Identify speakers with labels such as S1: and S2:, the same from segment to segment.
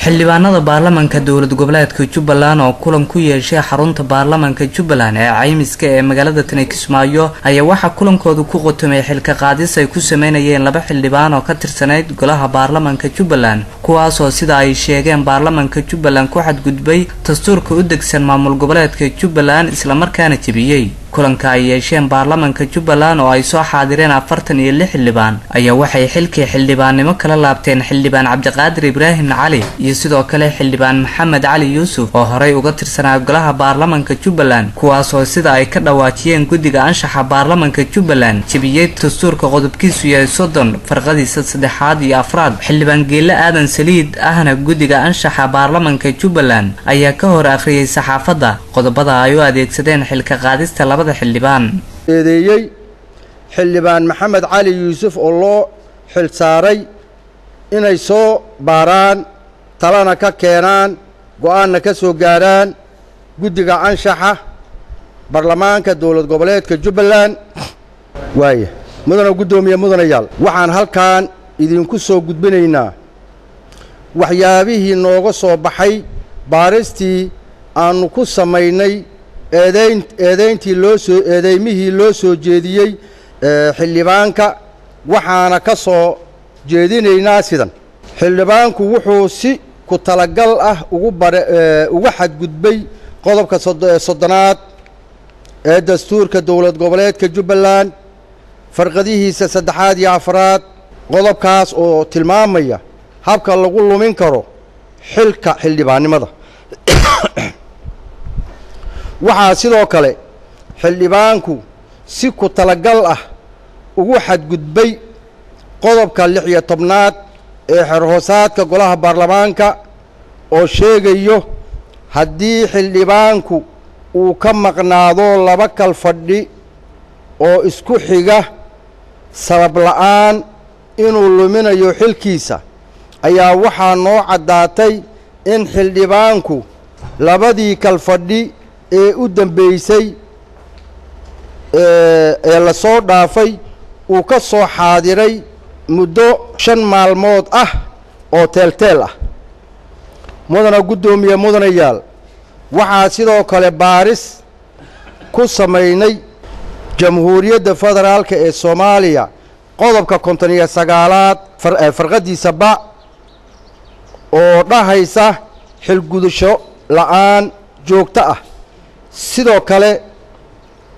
S1: xildhibaanada baarlamaanka dowlad goboleedka Jubbaland oo kulan ku yeeshay xarunta baarlamaanka Jubbaland ee caymiska ee magaalada Kismaayo ayaa waxa kulankoodu ku qotomay xilka qaadis ay ku sameeyeen laba xildhibaan oo ka tirsaneyd golaha baarlamaanka Jubbaland kuwaas oo sida ay sheegeen baarlamaanka Jubbaland ku xadgudbay dastuurka u degsan maamul goboleedka Jubbaland isla markaana jabiyay kulanka ay yeesheen baarlamaanka Jubbaland oo ay soo xaadireen 46 xildhibaan ayaa waxay xilkii xildhibaannimo kala laabteen xildhibaan Cabdiqaadir Ibraahim Cali iyo sidoo kale xildhibaan Maxamed Cali Yuusuf oo horey uga tirsanaa golaha baarlamaanka Jubbaland kuwaas oo sida ay ka dhawaajiyeen guddiga anshaxa baarlamaanka Jubbaland jabiyay dastuurka qodobkiisu yahay 30 farqadiisa 3aad iyo 4aad xildhibaan Geele Aadan Saliid ahna guddiga anshaxa baarlamaanka Jubbaland ayaa ka hor akhriyay saxaafadda qodobada ay u adeegsadeen xilka qaadista xildhibaan
S2: Maxamed Cali Yuusuf oo loo xil saaray inay soo baaraan talana ka keenaan go'aanna ka soo gaaraan guddiga anshaxa baarlamaanka dowlad goboleedka Jubbaland mudana gudoomiye mudanayaal waxaan halkaan idinku soo gudbinaynaa waxyaabihii nooga soo baxay baaristii aanu ku sameynay eedeymihii loo soo jeediyey xildhibaanka waxaana ka soo jeedinaynaa sidan xildhibaanku wuxuu si ku talagal ah uga xadgudbay qodobka 30aad ee dastuurka dowlad goboleedka Jubbaland farqadihiisa 3aad iyo 4aad qodobkaas oo tilmaamaya habka lagu lumin karo xilka xildhibaannimada waxaa sidoo kale xildhibaanku si ku talagal ah ugu xadgudbay qodobka 16aad ee xerhoosaadka golaha baarlamaanka oo sheegayo haddii xildhibaanku uu ka maqnaado 2 kal fadhi oo isku xiga sabab la'aan inuu luminayo xilkiisa ayaa waxaa noo caddaatay in xildhibaanku 2dii kal fadhi ee u dambeysay ee la soo dhaafay uu ka soo xaadiray muddo 5 maalmood ah oo teelteel ah mudana gudoomiye mudanayaal waxaa sidoo kale baaris ku sameynay jamhuuriyadda federaalka ee Soomaaliya qodobka 59aad farqadiisa ba oo dhahaysa xilgudasho la'aan joogto ah sidoo kale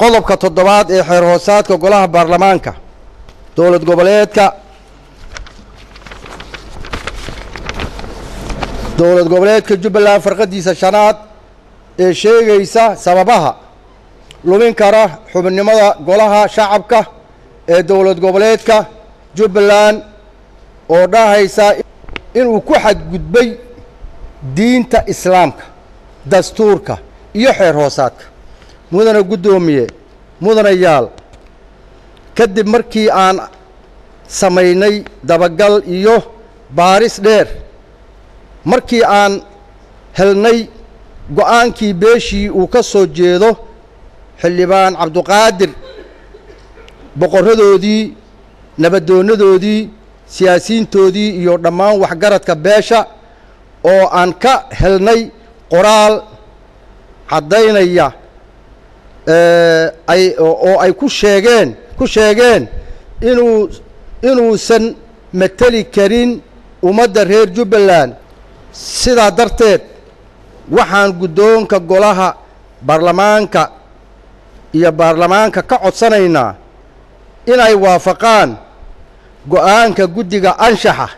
S2: qodobka 7aad ee xeer hoosaadka golaha baarlamaanka dowlad goboleedka Jubbaland farqadiisa 5aad ee sheegaysa sababaha lumin kara xubinimada golaha shacabka ee dowlad goboleedka Jubbaland oo dhahaysa inuu ku xadgudbay diinta islaamka dastuurka iyo xeer hoosaadka mudana gudoomiye mudanayaal kadib markii aan sameynay dabagal iyo baaris dheer markii aan helnay go'aankii beeshii uu ka soo jeedo xildhibaan Cabdiqaadir boqoradoodii nabadoonadoodii siyaasiintoodii iyo dhammaan waxgaradka beesha oo aan ka helnay qoraal cadaynaya ay ku sheegeen inuusan matali karin ummadda reer Jubbaland sidaa darteed waxaan guddoonka golaha baarlamaanka iyo baarlamaanka ka codsanaynaa inay waafaqaan go'aanka guddiga anshaxa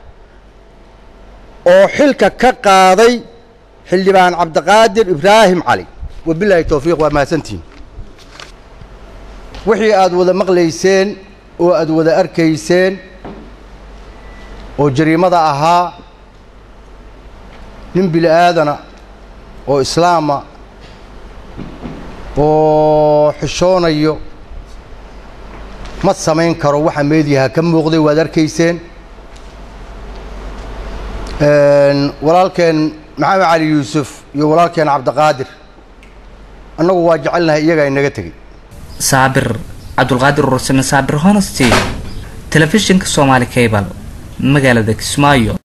S2: oo xilka ka qaaday xildhibaan Cabdiqaadir Ibraahim Cali wabillahi tawfiiq wa mahadsantiin wixii aad wada maqlayseen oo aad wada arkayseen oo jariimada ahaa nin bil aadana oo islaama oo xishoonayo ma samayn karo waxa meediyaha ka muuqday waad arkayseen walaalkeen Maxamed Cali Yuusuf iyo walaalkeen Cabdiqaadir annagu waa jecelnahay iyaga inaga tagay
S1: Saabir Cabdulqaadir Rusman Saabir Honesty telefishinka Soomaali Cable magaalada Kismaayo.